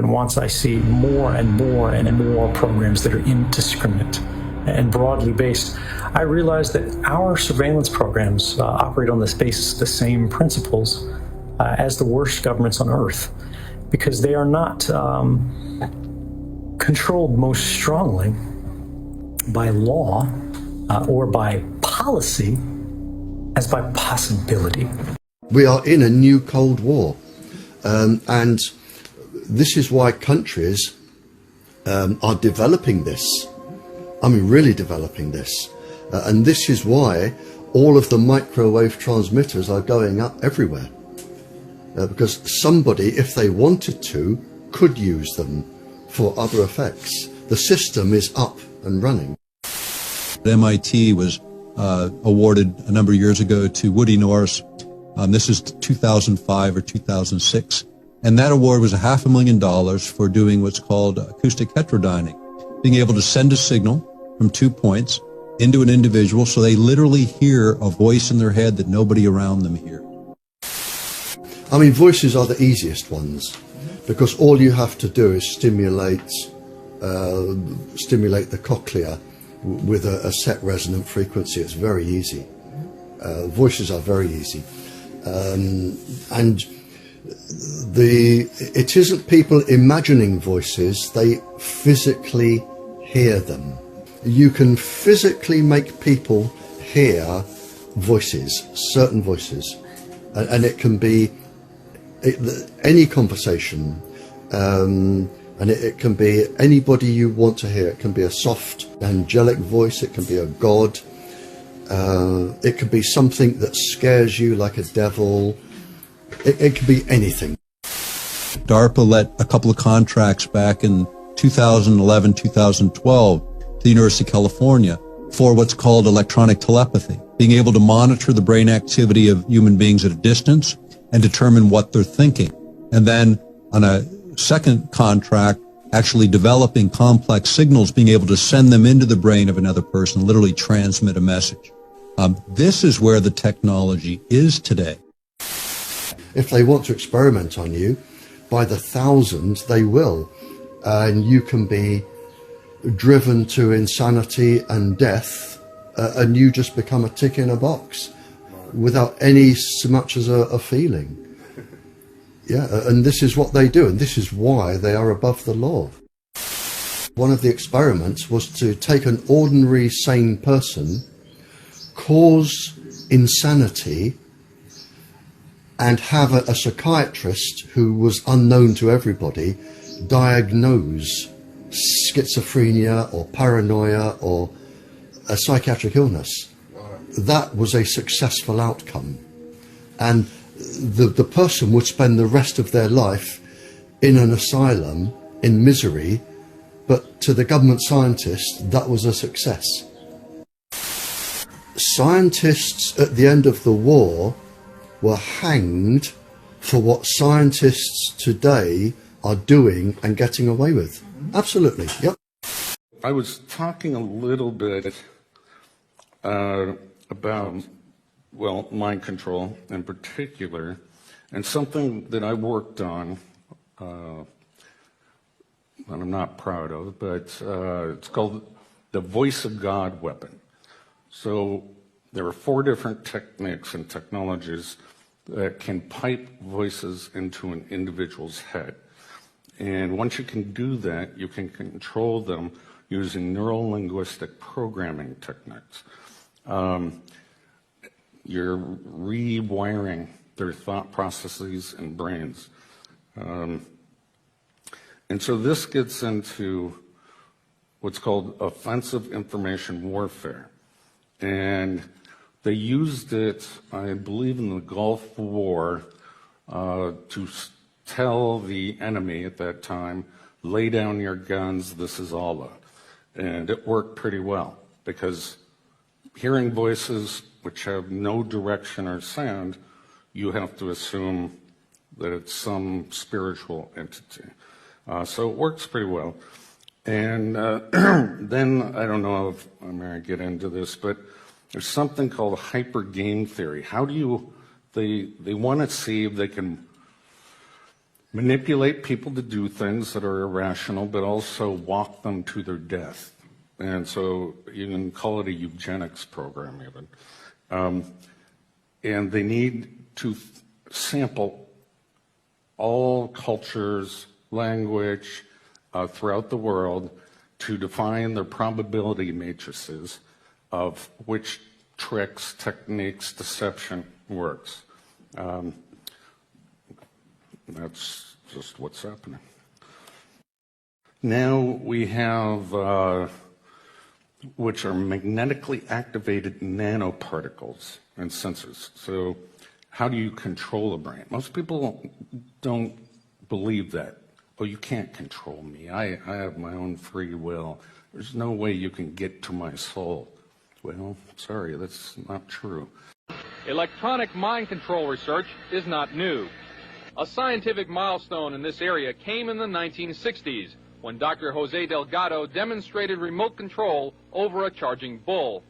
And once I see more and more and more programs that are indiscriminate and broadly based, I realize that our surveillance programs operate on this basis of the same principles as the worst governments on earth, because they are not controlled most strongly by law or by policy as by possibility. We are in a new Cold War, and this is why countries are developing this. I mean, really developing this. And this is why all of the microwave transmitters are going up everywhere. Because somebody, if they wanted to, could use them for other effects. The system is up and running. MIT was awarded a number of years ago to Woody Norris. This is 2005 or 2006. And that award was $500,000 for doing what's called acoustic heterodyning, being able to send a signal from 2 points into an individual so they literally hear a voice in their head that nobody around them hears. I mean, voices are the easiest ones because all you have to do is stimulate the cochlea with a set resonant frequency. It's very easy. Voices are very easy. And it isn't people imagining voices, they physically hear them. You can physically make people hear voices, certain voices, and it can be any conversation, and it can be anybody you want to hear. It can be a soft, angelic voice, it can be a god, it can be something that scares you like a devil. It could be anything. DARPA let a couple of contracts back in 2011, 2012 to the University of California for what's called electronic telepathy, being able to monitor the brain activity of human beings at a distance and determine what they're thinking. And then on a second contract, actually developing complex signals, being able to send them into the brain of another person, literally transmit a message. This is where the technology is today. If they want to experiment on you, by the thousands they will, and you can be driven to insanity and death, and you just become a tick in a box without any so much as a feeling. Yeah, and this is what they do, and this is why they are above the law. One of the experiments was to take an ordinary sane person, cause insanity, and have a psychiatrist who was unknown to everybody diagnose schizophrenia or paranoia or a psychiatric illness. That was a successful outcome. And the person would spend the rest of their life in an asylum in misery, but to the government scientists, that was a success. Scientists at the end of the war were hanged for what scientists today are doing and getting away with. Absolutely, yep. I was talking a little bit about, well, mind control in particular, and something that I worked on, that I'm not proud of, but it's called the voice of God weapon. So there are 4 different techniques and technologies that can pipe voices into an individual's head. And once you can do that, you can control them using neuro-linguistic programming techniques. You're rewiring their thought processes and brains. And so this gets into what's called offensive information warfare. And they used it, I believe, in the Gulf War to tell the enemy at that time, lay down your guns, this is Allah. And it worked pretty well, because hearing voices which have no direction or sound, you have to assume that it's some spiritual entity. So it works pretty well. And then, I don't know if I'm going to get into this, but there's something called hyper game theory. How do you, they want to see if they can manipulate people to do things that are irrational, but also walk them to their death. And so you can call it a eugenics program even. And they need to sample all cultures, language throughout the world to define their probability matrices of which tricks, techniques, deception works. That's just what's happening. Now we have, which are magnetically activated nanoparticles and sensors. So how do you control a brain? Most people don't believe that. Oh, you can't control me. I have my own free will. There's no way you can get to my soul. Well, sorry, that's not true. Electronic mind control research is not new. A scientific milestone in this area came in the 1960s when Dr. Jose Delgado demonstrated remote control over a charging bull.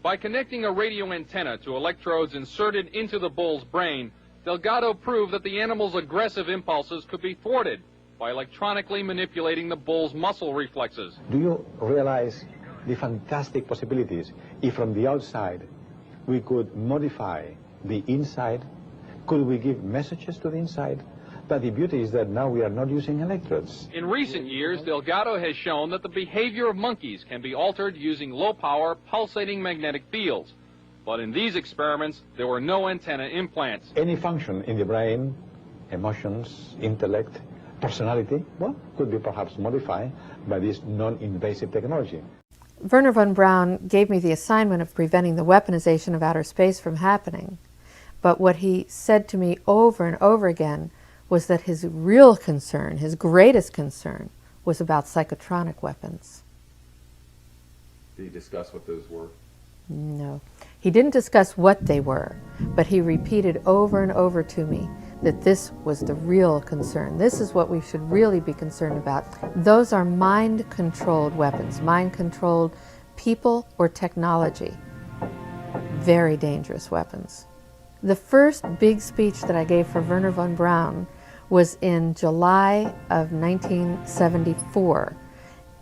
By connecting a radio antenna to electrodes inserted into the bull's brain, Delgado proved that the animal's aggressive impulses could be thwarted by electronically manipulating the bull's muscle reflexes. Do you realize the fantastic possibilities if from the outside we could modify the inside? Could we give messages to the inside? But the beauty is that now we are not using electrodes. In recent years, Delgado has shown that the behavior of monkeys can be altered using low-power, pulsating magnetic fields. But in these experiments, there were no antenna implants. Any function in the brain, emotions, intellect, personality, well, could be perhaps modified by this non-invasive technology. Wernher von Braun gave me the assignment of preventing the weaponization of outer space from happening. But what he said to me over and over again was that his real concern, his greatest concern, was about psychotronic weapons. Did he discuss what those were? No. He didn't discuss what they were, but he repeated over and over to me that this was the real concern. This is what we should really be concerned about. Those are mind-controlled weapons, mind-controlled people or technology. Very dangerous weapons. The first big speech that I gave for Wernher von Braun was in July of 1974.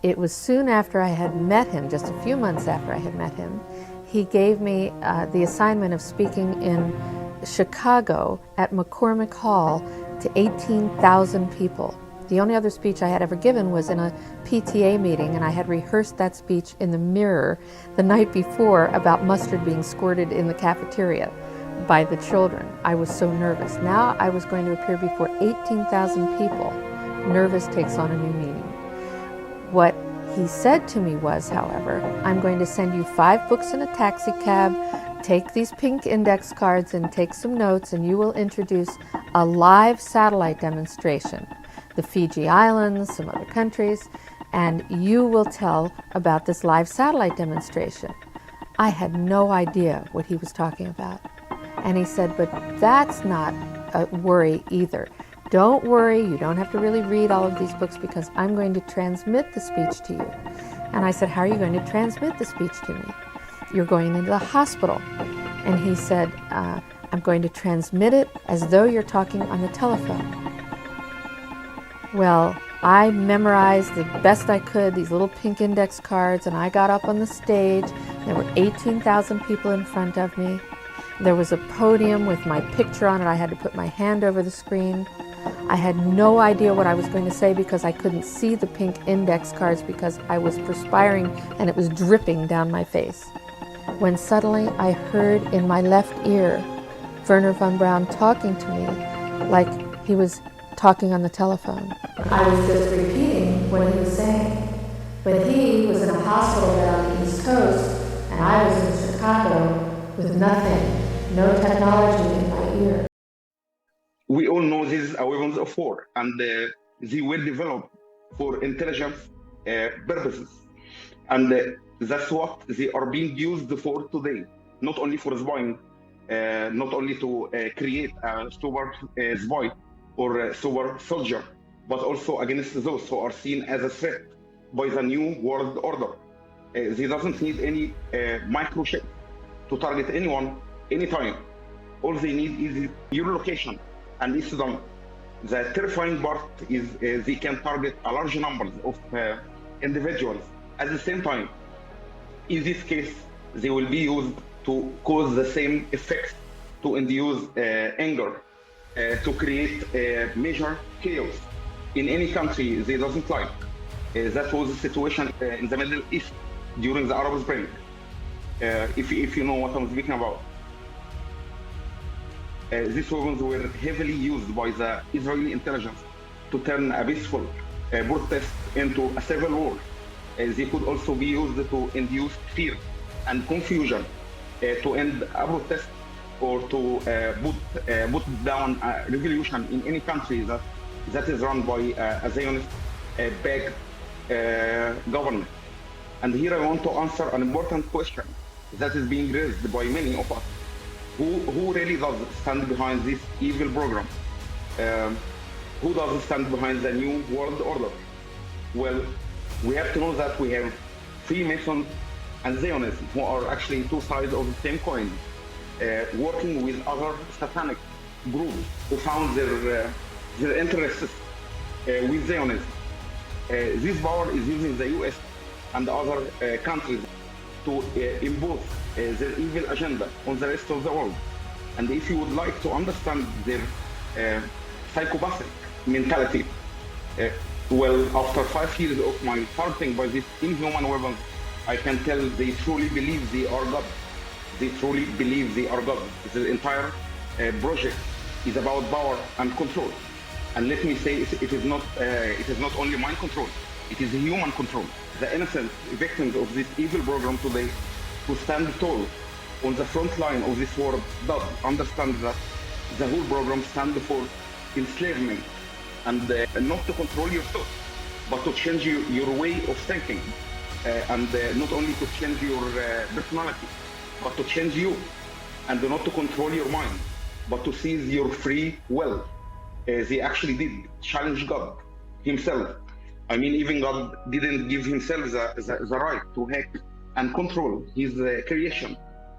It was soon after I had met him, just a few months after I had met him. He gave me the assignment of speaking in Chicago at McCormick Hall to 18,000 people. The only other speech I had ever given was in a PTA meeting, and I had rehearsed that speech in the mirror the night before about mustard being squirted in the cafeteria by the children. I was so nervous. Now I was going to appear before 18,000 people. Nervous takes on a new meaning. What he said to me was, however, I'm going to send you 5 books in a taxi cab, take these pink index cards and take some notes, and you will introduce a live satellite demonstration. The Fiji Islands, some other countries, and you will tell about this live satellite demonstration. I had no idea what he was talking about. And he said, but that's not a worry either. Don't worry, you don't have to really read all of these books because I'm going to transmit the speech to you. And I said, how are you going to transmit the speech to me? You're going into the hospital. And he said, I'm going to transmit it as though you're talking on the telephone. Well, I memorized the best I could these little pink index cards, and I got up on the stage. There were 18,000 people in front of me. There was a podium with my picture on it. I had to put my hand over the screen. I had no idea what I was going to say because I couldn't see the pink index cards because I was perspiring and it was dripping down my face. When suddenly I heard in my left ear Wernher von Braun talking to me like he was talking on the telephone. I was just repeating what he was saying. But he was in a hospital down the East Coast and I was in Chicago with nothing, no technology in my ear. We all know these are weapons of war, and they were developed for intelligence purposes. And that's what they are being used for today, not only for spying, not only to create a super spy or a super soldier, but also against those who are seen as a threat by the new world order. They doesn't need any microchip to target anyone, anytime. All they need is your location, and it's done. The terrifying part is they can target a large number of individuals at the same time. In this case, they will be used to cause the same effects, to induce anger, to create major chaos in any country they doesn't like. That was the situation in the Middle East during the Arab Spring, if you know what I'm speaking about. These weapons were heavily used by the Israeli intelligence to turn a peaceful protest into a civil war. They could also be used to induce fear and confusion, to end a protest or to put down a revolution in any country that is run by a Zionist-backed government. And here I want to answer an important question that is being raised by many of us. Who really does stand behind this evil program? Who does stand behind the new world order? Well, we have to know that we have Freemasons and Zionism, who are actually two sides of the same coin, working with other satanic groups who found their interests with Zionism. This power is using the US and other countries to impose their evil agenda on the rest of the world. And if you would like to understand their psychopathic mentality, well, after 5 years of my targeting by these inhuman weapons, I can tell they truly believe they are God. They truly believe they are God. The entire project is about power and control. And let me say, it is not only mind control, it is human control. The innocent victims of this evil program today, who stand tall on the front line of this war, does understand that the whole program stands for enslavement, and not to control your thoughts, but to change your way of thinking, and not only to change your personality, but to change you, and not to control your mind, but to seize your free will. They actually did challenge God himself. I mean, even God didn't give himself the right to hack and control his creation,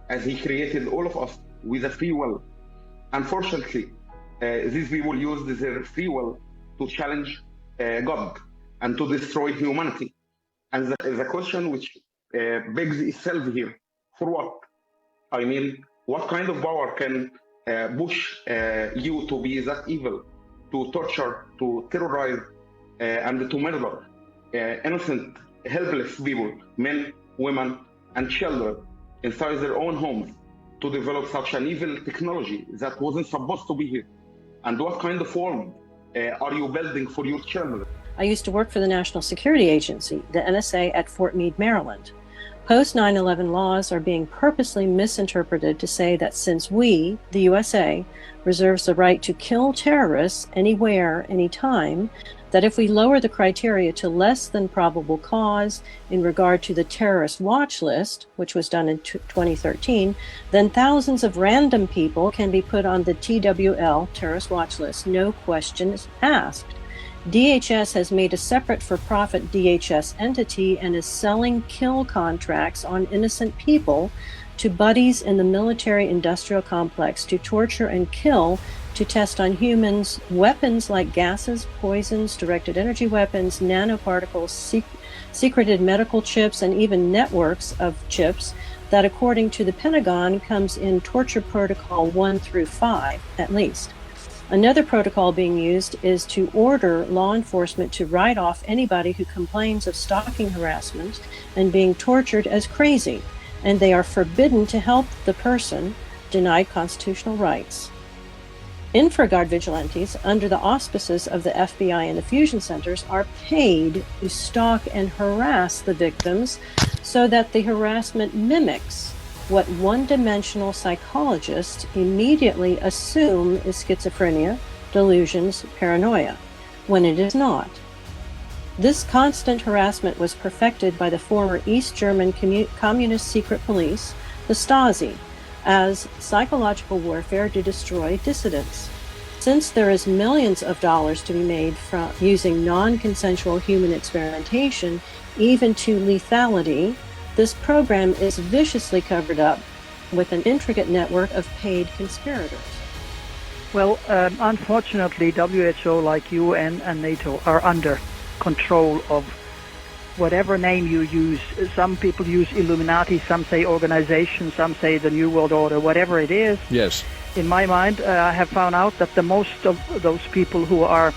as he created all of us with a free will. Unfortunately, these people used their free will to challenge God and to destroy humanity. And the question which begs itself here, for what? I mean, what kind of power can push you to be that evil, to torture, to terrorize, and to murder innocent, helpless people, men, women, and children inside their own homes, to develop such an evil technology that wasn't supposed to be here? And what kind of world are you building for your children? I used to work for the National Security Agency, the NSA, at Fort Meade, Maryland. Post 9/11 laws are being purposely misinterpreted to say that since we, the USA, reserves the right to kill terrorists anywhere, anytime, that if we lower the criteria to less than probable cause in regard to the terrorist watch list, which was done in 2013, then thousands of random people can be put on the TWL, terrorist watch list, no questions asked. DHS has made a separate for-profit DHS entity and is selling kill contracts on innocent people to buddies in the military-industrial complex to torture and kill, to test on humans weapons like gases, poisons, directed energy weapons, nanoparticles, secreted medical chips, and even networks of chips that, according to the Pentagon, comes in torture protocol 1 through 5, at least. Another protocol being used is to order law enforcement to write off anybody who complains of stalking harassment and being tortured as crazy, and they are forbidden to help the person denied constitutional rights. InfraGard vigilantes, under the auspices of the FBI and the fusion centers, are paid to stalk and harass the victims so that the harassment mimics what one-dimensional psychologists immediately assume is schizophrenia, delusions, paranoia, when it is not. This constant harassment was perfected by the former East German communist secret police, the Stasi, as psychological warfare to destroy dissidents. Since there is millions of dollars to be made from using non-consensual human experimentation, even to lethality, this program is viciously covered up with an intricate network of paid conspirators. Well, unfortunately, WHO, like UN and NATO, are under control of whatever name you use. Some people use Illuminati, some say organization, some say the New World Order, whatever it is. Yes. In my mind, I have found out that the most of those people who are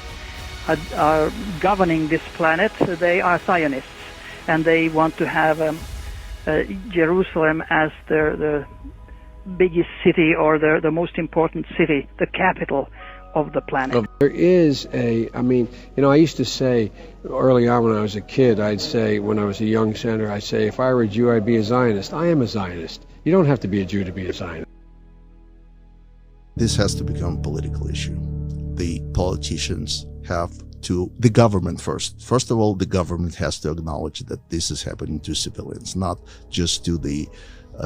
governing this planet, they are Zionists, and they want to have Jerusalem as the biggest city, or the most important city, the capital of the planet. There is I used to say early on when I was a kid, I'd say when I was a young senator, I'd say if I were a Jew, I'd be a Zionist. I am a Zionist. You don't have to be a Jew to be a Zionist. This has to become a political issue. The politicians have to, the government first of all, the government has to acknowledge that this is happening to civilians, not just to the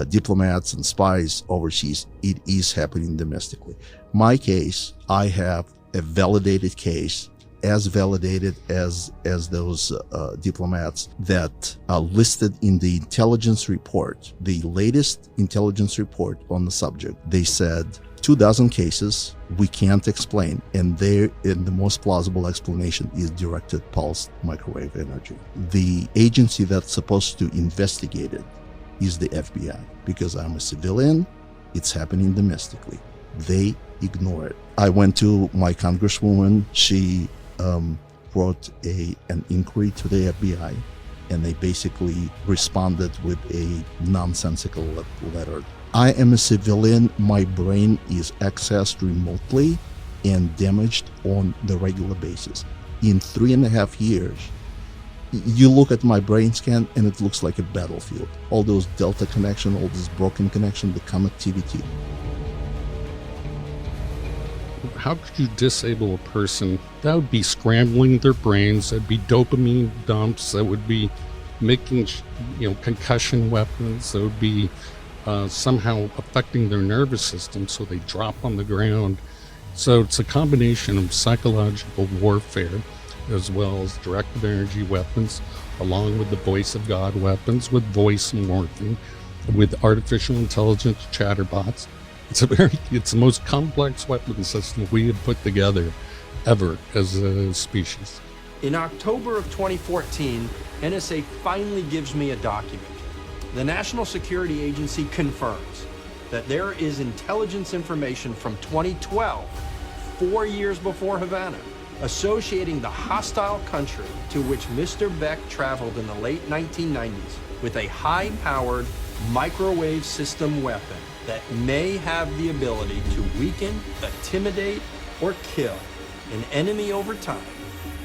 diplomats and spies overseas. It is happening domestically. My case, I have a validated case, as validated as those diplomats that are listed in the intelligence report, the latest intelligence report on the subject. They said 24 cases we can't explain, and the most plausible explanation is directed pulse microwave energy. The agency that's supposed to investigate it is the FBI. Because I'm a civilian, it's happening domestically. They ignore it. I went to my congresswoman. She wrote an inquiry to the FBI, and they basically responded with a nonsensical letter. I am a civilian. My brain is accessed remotely and damaged on the regular basis. In 3.5 years, you look at my brain scan and it looks like a battlefield. All those delta connection, all this broken connection, the connectivity. How could you disable a person? That would be scrambling their brains. That'd be dopamine dumps. That would be making, concussion weapons. That would be somehow affecting their nervous system so they drop on the ground. So it's a combination of psychological warfare as well as directed energy weapons, along with the voice of God weapons, with voice morphing, with artificial intelligence chatterbots. It's the most complex weapon system we have put together ever as a species. In October of 2014, NSA finally gives me a document. The National Security Agency confirms that there is intelligence information from 2012, 4 years before Havana, associating the hostile country to which Mr. Beck traveled in the late 1990s with a high-powered microwave system weapon that may have the ability to weaken, intimidate, or kill an enemy over time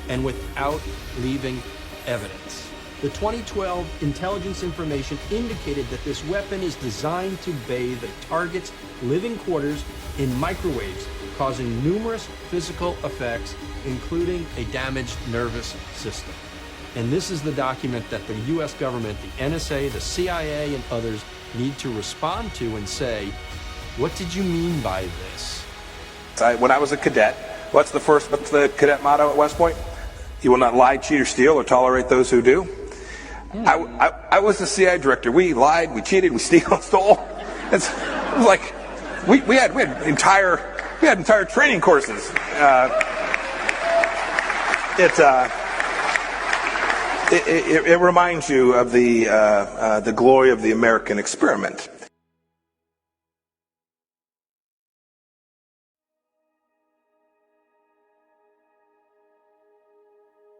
and without leaving evidence. The 2012 intelligence information indicated that this weapon is designed to bathe a target's living quarters in microwaves, causing numerous physical effects, including a damaged nervous system. And this is the document that the U.S. government, the NSA, the CIA, and others need to respond to and say, what did you mean by this? When I was a cadet, what's the cadet motto at West Point? You will not lie, cheat, or steal, or tolerate those who do. I was the CIA director. We lied, we cheated, we stole. It was like we had entire training courses. It reminds you of the glory of the American experiment.